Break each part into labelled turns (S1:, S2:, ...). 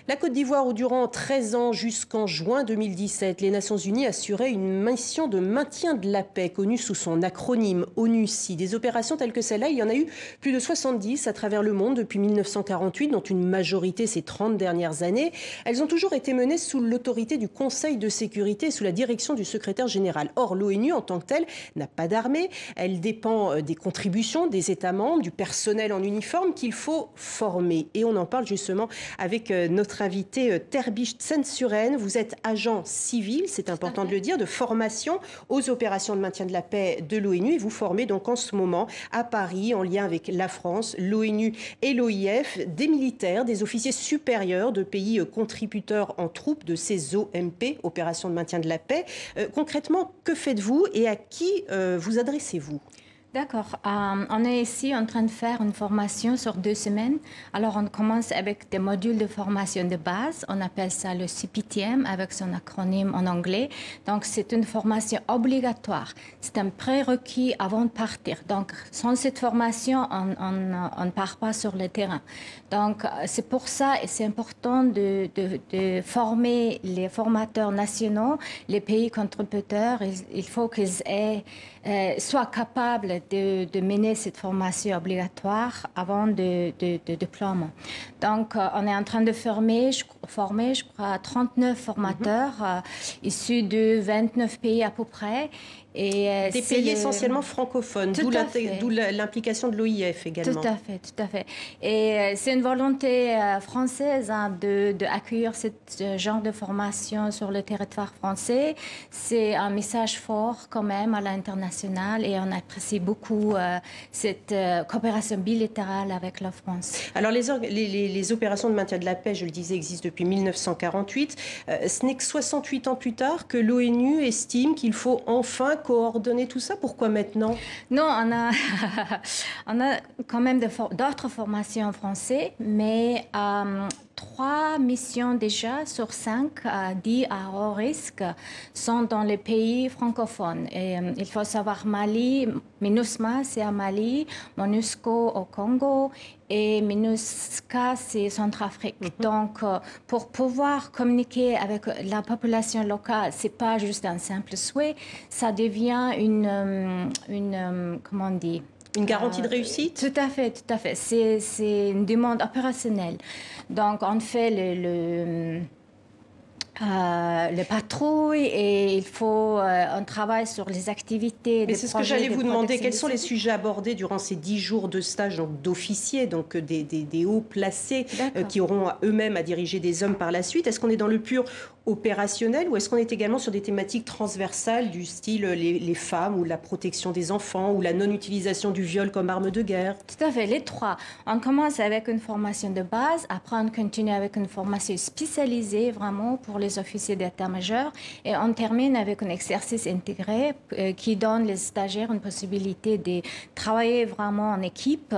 S1: La Côte d'Ivoire, où durant 13 ans, jusqu'en juin 2017, les Nations Unies assuraient une mission de maintien de la paix, connue sous son acronyme ONUCI. Des opérations telles que celle-là, il y en a eu plus de 70 à travers le monde depuis 1948, dont une majorité ces 30 dernières années. Elles ont toujours été menées sous l'autorité du Conseil de sécurité et sous la direction du secrétaire général. Or, l'ONU, en tant que telle, n'a pas d'armée. Elle dépend des contributions des États membres, du personnel en uniforme qu'il faut former. Et on en parle justement avec notre invité Terbiche Tsensuren. Vous êtes agent civil, c'est important de le dire, de formation aux opérations de maintien de la paix de l'ONU. Et vous formez donc en ce moment à Paris, en lien avec la France, l'ONU et l'OIF, des militaires, des officiers supérieurs de pays contributeurs en troupes de ces OMP, opérations de maintien de la paix. Concrètement, que faites-vous et à qui vous adressez-vous ?
S2: D'accord. On est ici en train de faire une formation sur 2 semaines. Alors, on commence avec des modules de formation de base. On appelle ça le CPTM avec son acronyme en anglais. Donc, c'est une formation obligatoire. C'est un prérequis avant de partir. Donc, sans cette formation, on ne part pas sur le terrain. Donc, c'est pour ça et c'est important de former les formateurs nationaux, les pays contributeurs. Il faut qu'ils soient capables de mener cette formation obligatoire avant de déploiement. Donc, on est en train de former, je crois, 39 formateurs issus de 29 pays à peu près.
S1: Et des pays essentiellement francophones, d'où l'implication de l'OIF également.
S2: Tout à fait, tout à fait. Et c'est une volonté française d'accueillir ce genre de formation sur le territoire français. C'est un message fort quand même à l'international et on apprécie beaucoup cette coopération bilatérale avec la France.
S1: Alors les opérations de maintien de la paix, je le disais, existent depuis 1948. Ce n'est que 68 ans plus tard que l'ONU estime qu'il faut enfin coordonner tout ça. Pourquoi maintenant?
S2: Non, on a quand même d'autres formations en français, mais 3 missions déjà sur 5 dites à haut risque sont dans les pays francophones. Et, il faut savoir Mali, MINUSMA c'est à Mali, MONUSCO au Congo et MINUSCA c'est Centrafrique. Donc pour pouvoir communiquer avec la population locale, c'est pas juste un simple souhait, ça devient comment on dit?
S1: Une garantie de réussite?
S2: Tout à fait, tout à fait. C'est une demande opérationnelle. Donc, on fait les patrouilles et on travaille sur les activités.
S1: Mais c'est ce que j'allais vous demander. Quels sont les sujets abordés durant ces 10 jours de stage d'officiers, donc des hauts placés qui auront eux-mêmes à diriger des hommes par la suite? Est-ce qu'on est dans le pur opérationnel ou est-ce qu'on est également sur des thématiques transversales du style les femmes ou la protection des enfants ou la non-utilisation du viol comme arme de guerre?
S2: Tout à fait, les trois. On commence avec une formation de base, après on continue avec une formation spécialisée vraiment pour les officiers d'état-major et on termine avec un exercice intégré qui donne les stagiaires une possibilité de travailler vraiment en équipe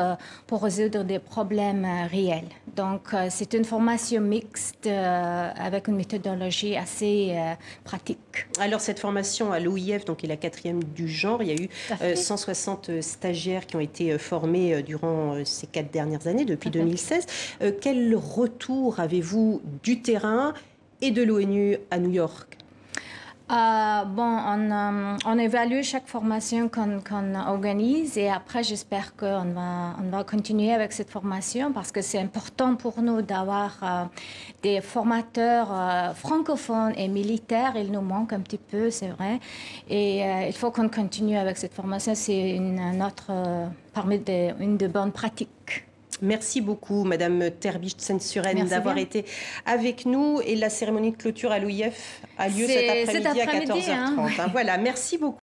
S2: pour résoudre des problèmes réels. Donc c'est une formation mixte avec une méthodologie assez pratique.
S1: Alors cette formation à l'OIF, donc est la 4e du genre, il y a eu 160 stagiaires qui ont été formés durant ces 4 dernières années, depuis 2016. Quel retour avez-vous du terrain et de l'ONU à New York?
S2: On évalue chaque formation qu'on organise et après j'espère qu'on va continuer avec cette formation parce que c'est important pour nous d'avoir des formateurs francophones et militaires. Il nous manque un petit peu, c'est vrai. Et il faut qu'on continue avec cette formation. C'est une de bonnes pratiques.
S1: Merci beaucoup, Madame Terbiche Tsensuren, d'avoir été avec nous. Et la cérémonie de clôture à l'OIF a lieu cet après-midi à 14h30. Voilà, merci beaucoup.